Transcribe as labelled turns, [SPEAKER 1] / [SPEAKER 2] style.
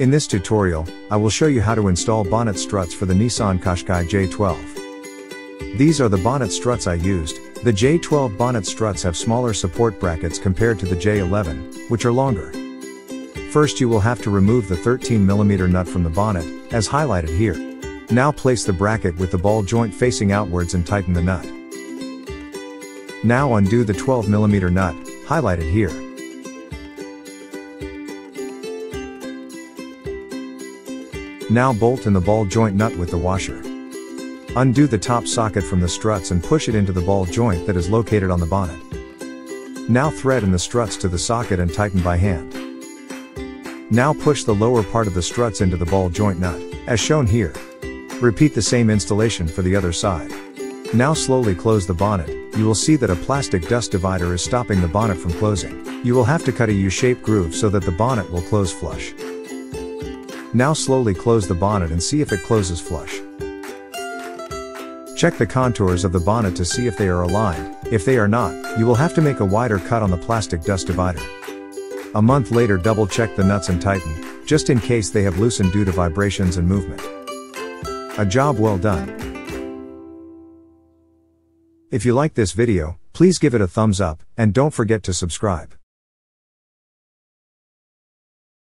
[SPEAKER 1] In this tutorial, I will show you how to install bonnet struts for the Nissan Qashqai J12. These are the bonnet struts I used. The J12 bonnet struts have smaller support brackets compared to the J11, which are longer. First you will have to remove the 13mm nut from the bonnet, as highlighted here. Now place the bracket with the ball joint facing outwards and tighten the nut. Now undo the 12mm nut, highlighted here. Now bolt in the ball joint nut with the washer. Undo the top socket from the struts and push it into the ball joint that is located on the bonnet. Now thread in the struts to the socket and tighten by hand. Now push the lower part of the struts into the ball joint nut, as shown here. Repeat the same installation for the other side. Now slowly close the bonnet. You will see that a plastic dust divider is stopping the bonnet from closing. You will have to cut a U-shaped groove so that the bonnet will close flush. Now slowly close the bonnet and see if it closes flush. Check the contours of the bonnet to see if they are aligned. If they are not, you will have to make a wider cut on the plastic dust divider. A month later double check the nuts and tighten, just in case they have loosened due to vibrations and movement. A job well done. If you like this video, please give it a thumbs up, and don't forget to subscribe.